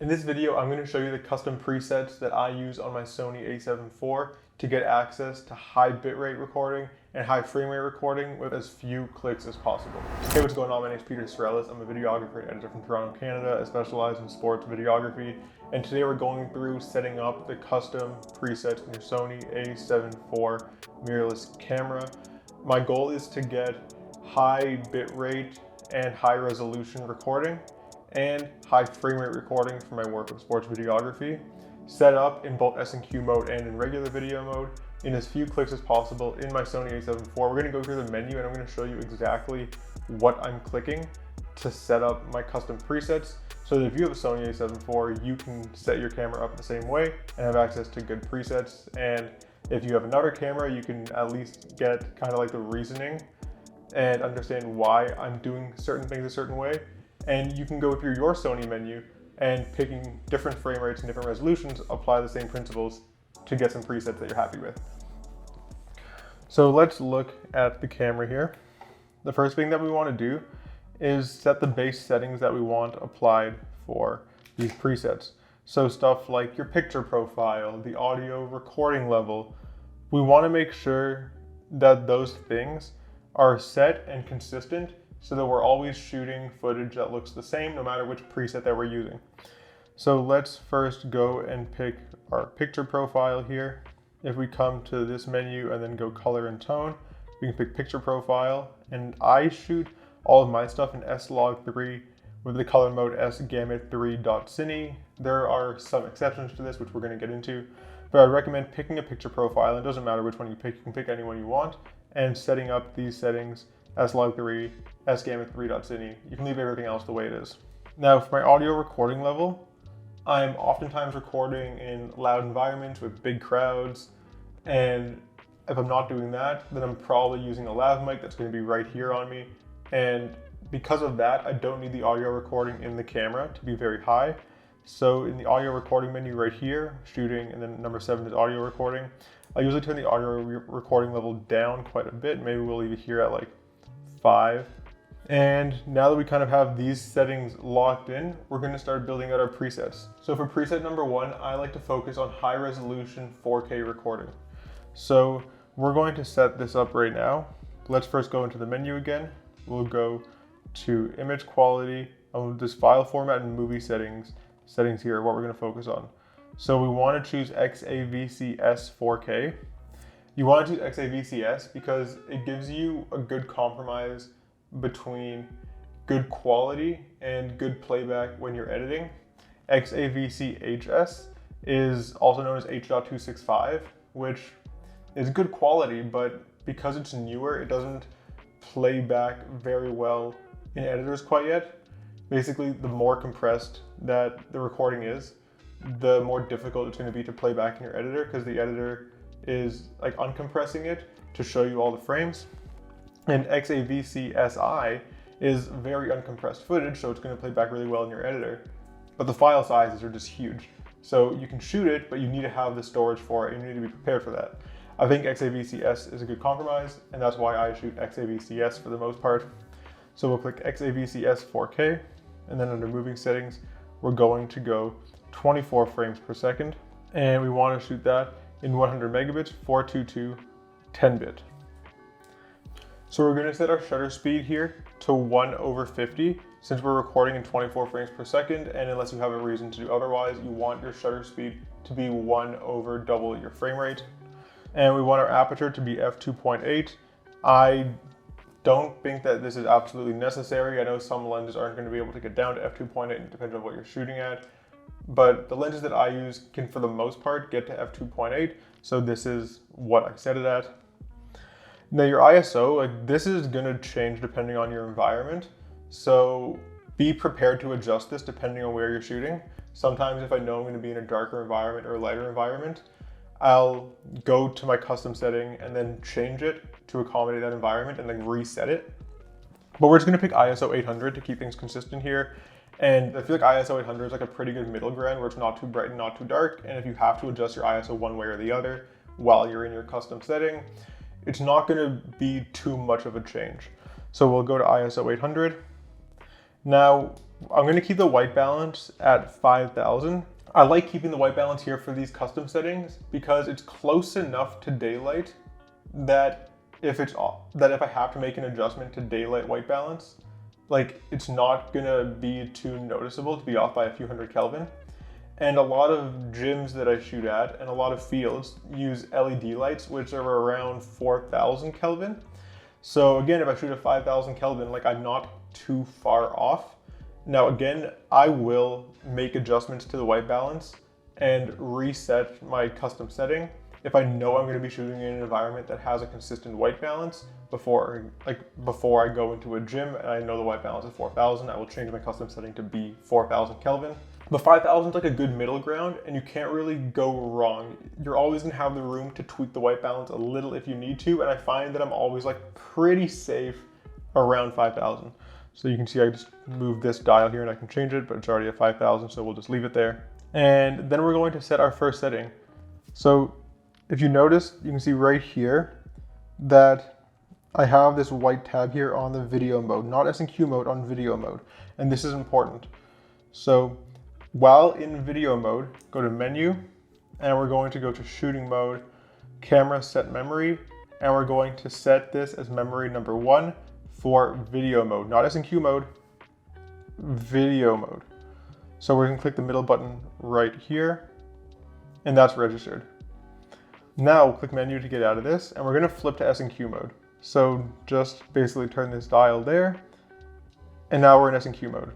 In this video, I'm going to show you the custom presets that I use on my Sony A7IV to get access to high bitrate recording and high frame rate recording with as few clicks as possible. Hey, what's going on? My name is Sarellas. I'm a videographer and editor from Toronto, Canada. I specialize in sports videography, and today we're going through setting up the custom presets in your Sony A7IV mirrorless camera. My goal is to get high bitrate and high resolution recording and high frame rate recording for my work of sports videography, set up in both S&Q mode and in regular video mode in as few clicks as possible in my Sony A7IV. We're going to go through the menu and I'm going to show you exactly what I'm clicking to set up my custom presets, so that if you have a Sony A7IV, you can set your camera up the same way and have access to good presets. And if you have another camera, you can at least get kind of like the reasoning and understand why I'm doing certain things a certain way. And you can go through your Sony menu and picking different frame rates and different resolutions, apply the same principles to get some presets that you're happy with. So let's look at the camera here. The first thing that we want to do is set the base settings that we want applied for these presets. So stuff like your picture profile, the audio recording level, we want to make sure that those things are set and consistent, so that we're always shooting footage that looks the same no matter which preset that we're using. So let's first go and pick our picture profile here. If we come to this menu and then go color and tone, we can pick picture profile, and I shoot all of my stuff in S-Log3 with the color mode S-Gamut3.Cine. There are some exceptions to this, which we're going to get into, but I recommend picking a picture profile. It doesn't matter which one you pick, you can pick any one you want, and setting up these settings S-Log3, S-Gamut3.Cine. You can leave everything else the way it is. Now for my audio recording level, I'm oftentimes recording in loud environments with big crowds, and if I'm not doing that, then I'm probably using a lav mic that's going to be right here on me, and because of that, I don't need the audio recording in the camera to be very high. So in the audio recording menu right here, shooting, and then number 7 is audio recording, I usually turn the audio recording level down quite a bit. Maybe we'll leave it here at like 5. And now that we kind of have these settings locked in, we're going to start building out our presets. So for preset number 1, I like to focus on high resolution 4K recording. So we're going to set this up right now. Let's first go into the menu again. We'll go to image quality, this file format and movie settings here are what we're going to focus on. So we want to choose XAVCS 4K. You want to choose XAVCS because it gives you a good compromise between good quality and good playback when you're editing. XAVCHS is also known as H.265, which is good quality, but because it's newer, it doesn't play back very well in editors quite yet. Basically, the more compressed that the recording is, the more difficult it's going to be to play back in your editor, because the editor is like uncompressing it to show you all the frames. And XAVCSI is very uncompressed footage, so it's going to play back really well in your editor. But the file sizes are just huge. So you can shoot it, but you need to have the storage for it, and you need to be prepared for that. I think XAVCS is a good compromise, and that's why I shoot XAVCS for the most part. So we'll click XAVCS 4K, and then under moving settings, we're going to go 24 frames per second, and we want to shoot that in 100 megabits, 422, 10-bit. So we're going to set our shutter speed here to 1/50, since we're recording in 24 frames per second, and unless you have a reason to do otherwise, you want your shutter speed to be 1 over double your frame rate. And we want our aperture to be f2.8. I don't think that this is absolutely necessary. I know some lenses aren't going to be able to get down to f2.8, depending on what you're shooting at. But the lenses that I use can, for the most part, get to f2.8. So this is what I set it at. Now your ISO, like this is going to change depending on your environment. So be prepared to adjust this depending on where you're shooting. Sometimes if I know I'm going to be in a darker environment or a lighter environment, I'll go to my custom setting and then change it to accommodate that environment and then reset it. But we're just going to pick ISO 800 to keep things consistent here. And I feel like ISO 800 is like a pretty good middle ground where it's not too bright and not too dark. And if you have to adjust your ISO one way or the other while you're in your custom setting, it's not going to be too much of a change. So we'll go to ISO 800. Now, I'm gonna keep the white balance at 5,000. I like keeping the white balance here for these custom settings because it's close enough to daylight that if I have to make an adjustment to daylight white balance, like it's not gonna be too noticeable to be off by a few hundred Kelvin. And a lot of gyms that I shoot at and a lot of fields use LED lights, which are around 4,000 Kelvin. So again, if I shoot at 5,000 Kelvin, like I'm not too far off. Now again, I will make adjustments to the white balance and reset my custom setting if I know I'm going to be shooting in an environment that has a consistent white balance. Before I go into a gym and I know the white balance is 4,000, I will change my custom setting to be 4,000 Kelvin. But 5,000 is like a good middle ground and you can't really go wrong. You're always gonna have the room to tweak the white balance a little if you need to, and I find that I'm always like pretty safe around 5,000. So you can see I just moved this dial here and I can change it, but it's already at 5,000, so we'll just leave it there. And then we're going to set our first setting. So if you notice, you can see right here that I have this white tab here on the video mode, not S&Q mode, on video mode. And this is important. So while in video mode, go to menu, and we're going to go to shooting mode, camera set memory, and we're going to set this as memory number 1 for video mode, not S&Q mode, video mode. So we're gonna click the middle button right here, and that's registered. Now we'll click menu to get out of this, and we're gonna flip to S&Q mode. So just basically turn this dial there, and now we're in S&Q mode.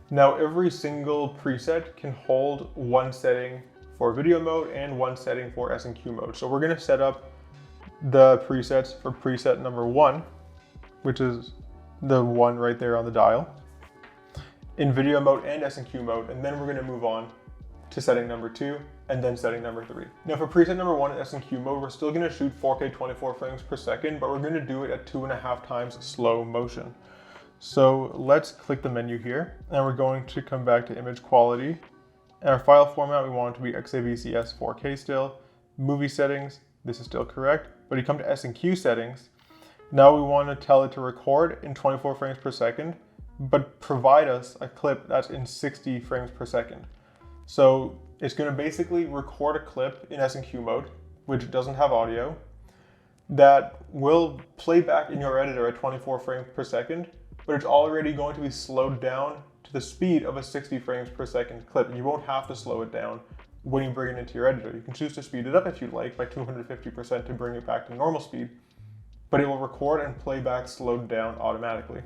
Now every single preset can hold one setting for video mode and one setting for S&Q mode. So we're gonna set up the presets for preset number 1, which is the one right there on the dial, in video mode and S&Q mode, and then we're gonna move on to setting number 2, and then setting number 3. Now for preset number 1 in S&Q mode, we're still gonna shoot 4K 24 frames per second, but we're gonna do it at 2.5 times slow motion. So let's click the menu here, and we're going to come back to image quality. And our file format, we want it to be XAVCS 4K still. Movie settings, this is still correct, but you come to S&Q settings. Now we want to tell it to record in 24 frames per second, but provide us a clip that's in 60 frames per second. So it's going to basically record a clip in S&Q mode, which doesn't have audio, that will play back in your editor at 24 frames per second, but it's already going to be slowed down to the speed of a 60 frames per second clip. You won't have to slow it down when you bring it into your editor. You can choose to speed it up if you'd like by 250% to bring it back to normal speed, but it will record and play back slowed down automatically.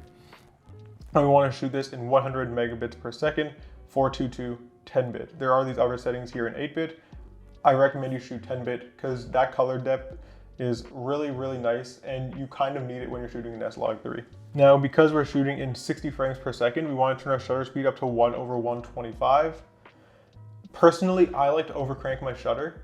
And we want to shoot this in 100 megabits per second, 422 10-bit. There are these other settings here in 8-bit. I recommend you shoot 10-bit because that color depth is really, really nice, and you kind of need it when you're shooting in S-Log3. Now, because we're shooting in 60 frames per second, we want to turn our shutter speed up to 1/125. Personally, I like to overcrank my shutter,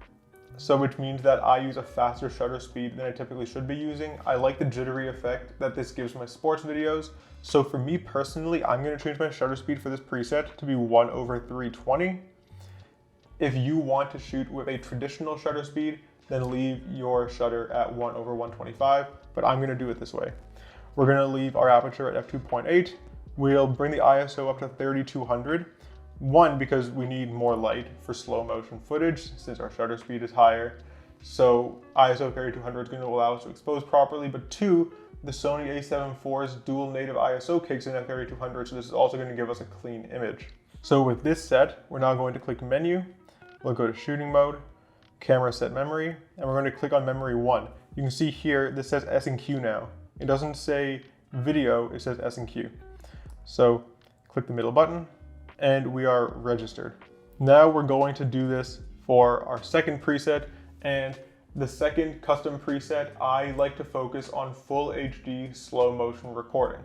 so which means that I use a faster shutter speed than I typically should be using. I like the jittery effect that this gives my sports videos. So for me personally, I'm going to change my shutter speed for this preset to be 1/320. If you want to shoot with a traditional shutter speed, then leave your shutter at 1/125, but I'm going to do it this way. We're going to leave our aperture at f2.8. We'll bring the ISO up to 3200. One, because we need more light for slow motion footage since our shutter speed is higher. So ISO 3200 is going to allow us to expose properly, but two, the Sony A7IV's dual native ISO kicks in at 3200, so this is also going to give us a clean image. So with this set, we're now going to click menu. We'll go to shooting mode, camera set memory, and we're going to click on memory 1. You can see here, this says S&Q now. It doesn't say video, it says S&Q. So click the middle button, and we are registered. Now we're going to do this for our second preset, and the second custom preset, I like to focus on full HD slow motion recording.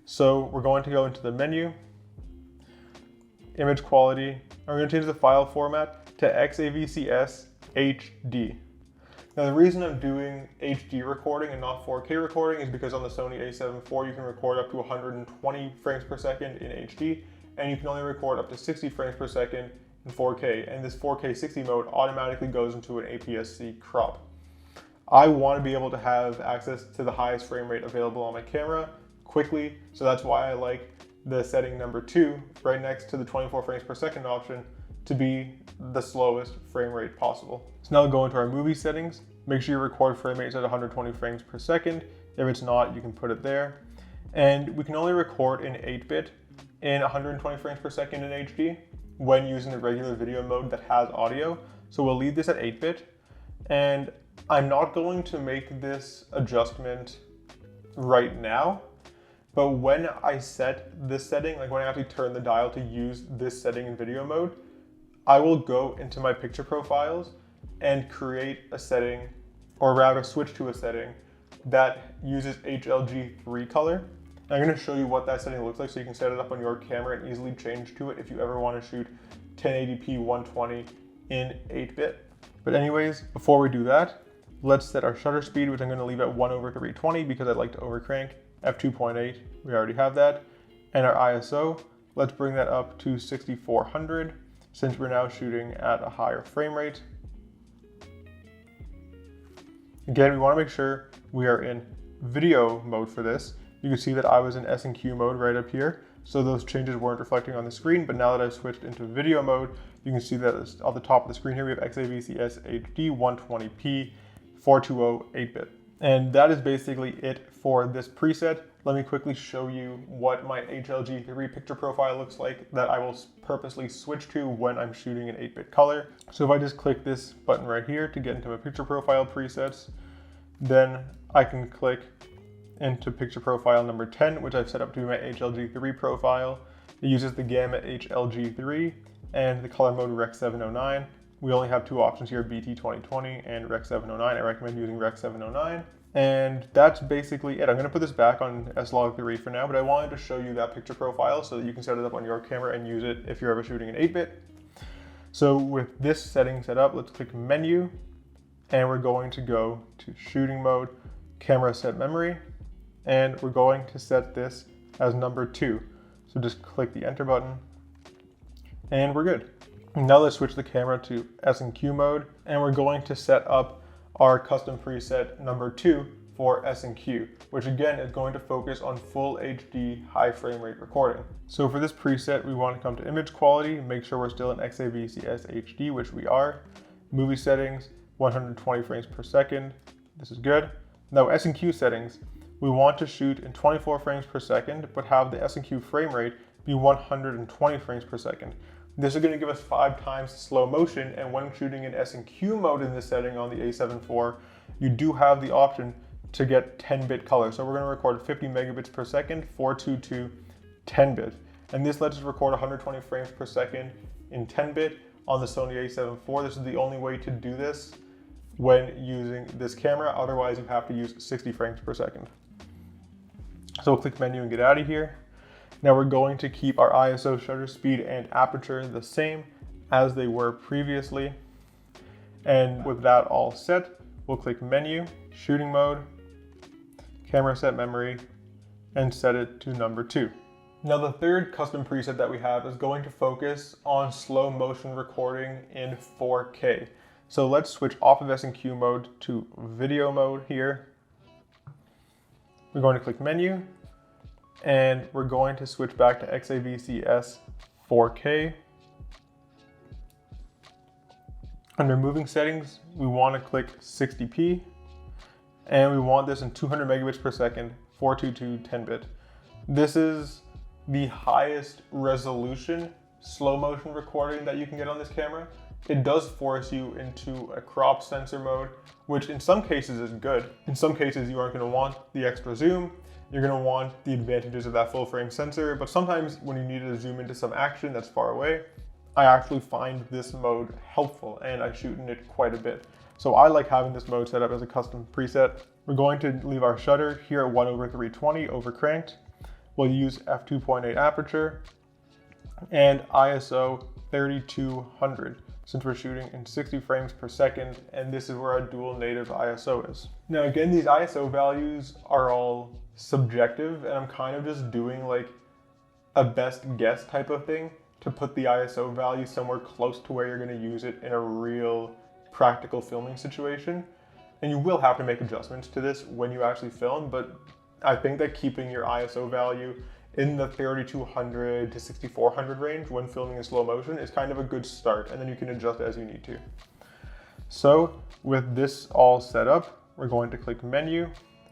So we're going to go into the menu, image quality, and we're going to change the file format to XAVCS HD. Now the reason I'm doing HD recording and not 4K recording is because on the Sony A7IV you can record up to 120 frames per second in HD, and you can only record up to 60 frames per second in 4K, and this 4K 60 mode automatically goes into an APS-C crop. I want to be able to have access to the highest frame rate available on my camera quickly, so that's why I like the setting number 2 right next to the 24 frames per second option to be the slowest frame rate possible. So now go into our movie settings. Make sure your record frame rate is at 120 frames per second. If it's not, you can put it there. And we can only record in 8-bit in 120 frames per second in HD when using the regular video mode that has audio. So we'll leave this at 8-bit. And I'm not going to make this adjustment right now, but when I set this setting, like when I actually turn the dial to use this setting in video mode, I will go into my picture profiles and create a setting, or rather switch to a setting that uses HLG3 color. And I'm going to show you what that setting looks like so you can set it up on your camera and easily change to it if you ever want to shoot 1080p 120 in 8-bit. But anyways, before we do that, let's set our shutter speed, which I'm going to leave at 1/320 because I like to overcrank. f2.8, we already have that. And our ISO, let's bring that up to 6400 since we're now shooting at a higher frame rate. Again, we want to make sure we are in video mode for this. You can see that I was in S&Q mode right up here, so those changes weren't reflecting on the screen, but now that I've switched into video mode, you can see that at the top of the screen here we have XAVCS HD 120p 420 8-bit. And that is basically it for this preset. Let me quickly show you what my HLG3 picture profile looks like that I will purposely switch to when I'm shooting in 8-bit color. So if I just click this button right here to get into my picture profile presets, then I can click into picture profile number 10, which I've set up to be my HLG3 profile. It uses the gamma HLG3 and the color mode Rec 709. We only have two options here, BT 2020 and Rec 709. I recommend using Rec 709. And that's basically it. I'm gonna put this back on S-Log3 for now, but I wanted to show you that picture profile so that you can set it up on your camera and use it if you're ever shooting in 8-bit. So with this setting set up, let's click menu, and we're going to go to shooting mode, camera set memory, and we're going to set this as number 2. So just click the enter button, and we're good. Now let's switch the camera to S&Q mode, and we're going to set up our custom preset number 2 for S&Q, which again is going to focus on full HD high frame rate recording. So for this preset, we want to come to image quality, make sure we're still in XAVCS HD, which we are. Movie settings, 120 frames per second. This is good. Now S&Q settings, we want to shoot in 24 frames per second, but have the S&Q frame rate be 120 frames per second. This is going to give us 5 times slow motion, and when shooting in S&Q mode in this setting on the A7IV, you do have the option to get 10-bit color. So we're going to record 50 megabits per second, 422 10-bit. And this lets us record 120 frames per second in 10-bit on the Sony A7IV. This is the only way to do this when using this camera. Otherwise, you have to use 60 frames per second. So we'll click menu and get out of here. Now we're going to keep our ISO, shutter speed, and aperture the same as they were previously. And with that all set, we'll click menu, shooting mode, camera set memory, and set it to number 2. Now the third custom preset that we have is going to focus on slow motion recording in 4K. So let's switch off of S&Q mode to video mode here. We're going to click menu, and we're going to switch back to XAVCS 4K. Under moving settings, we want to click 60p, and we want this in 200 megabits per second, 422 10-bit. This is the highest resolution slow motion recording that you can get on this camera. It does force you into a crop sensor mode, which in some cases is good. In some cases, you aren't going to want the extra zoom. You're going to want the advantages of that full frame sensor, but sometimes when you need to zoom into some action that's far away, I actually find this mode helpful, and I shoot in it quite a bit. So I like having this mode set up as a custom preset. We're going to leave our shutter here at 1/320 overcranked. We'll use f2.8 aperture and ISO 3200 since we're shooting in 60 frames per second, and this is where our dual native ISO is. Now again, these ISO values are all subjective, and I'm kind of just doing like a best guess type of thing to put the ISO value somewhere close to where you're going to use it in a real practical filming situation. And you will have to make adjustments to this when you actually film, but I think that keeping your ISO value in the 3200 to 6400 range when filming in slow motion is kind of a good start, and then you can adjust as you need to. So with this all set up, we're going to click Menu,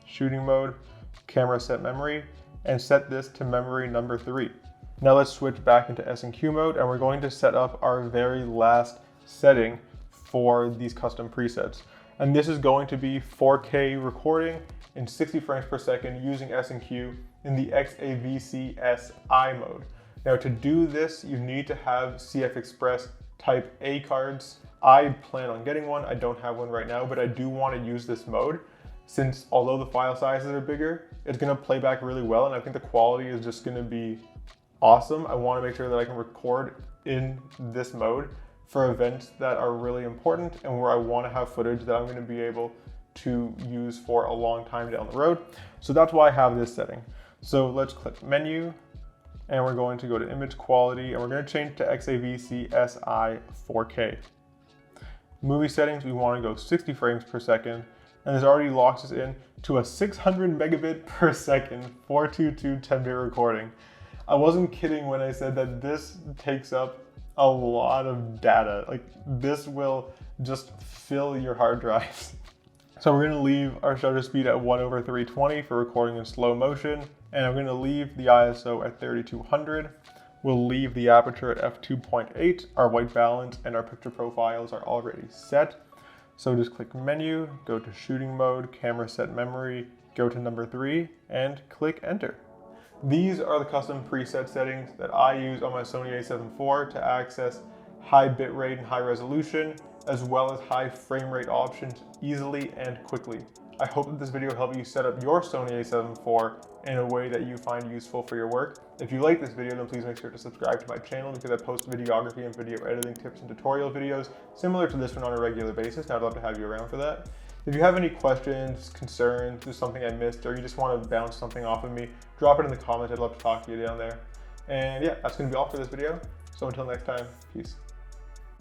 Shooting Mode, Camera Set Memory, and set this to memory number 3. Now let's switch back into S&Q mode, and we're going to set up our very last setting for these custom presets. And this is going to be 4K recording in 60 frames per second using S&Q in the XAVC-SI mode. Now to do this, you need to have CF Express Type A cards. I plan on getting one. I don't have one right now, but I do want to use this mode since although the file sizes are bigger, it's going to play back really well, and I think the quality is just going to be awesome. I want to make sure that I can record in this mode for events that are really important and where I want to have footage that I'm going to be able to use for a long time down the road. So that's why I have this setting. So let's click Menu, and we're going to go to Image Quality, and we're going to change to XAVC-SI 4K. Movie settings, we want to go 60 frames per second, and this already locks us in to a 600 megabit per second 422 10-bit recording. I wasn't kidding when I said that this takes up a lot of data. Like, this will just fill your hard drives. So we're gonna leave our shutter speed at 1/320 for recording in slow motion, and I'm gonna leave the ISO at 3200. We'll leave the aperture at f2.8. Our white balance and our picture profiles are already set. So just click Menu, go to Shooting Mode, Camera Set Memory, go to number 3, and click Enter. These are the custom preset settings that I use on my Sony A7IV to access high bitrate and high resolution, as well as high frame rate options easily and quickly. I hope that this video helped you set up your Sony A7IV in a way that you find useful for your work. If you like this video, then please make sure to subscribe to my channel because I post videography and video editing tips and tutorial videos similar to this one on a regular basis, and I'd love to have you around for that. If you have any questions, concerns, there's something I missed, or you just want to bounce something off of me, drop it in the comments. I'd love to talk to you down there. And yeah, that's going to be all for this video. So until next time, peace.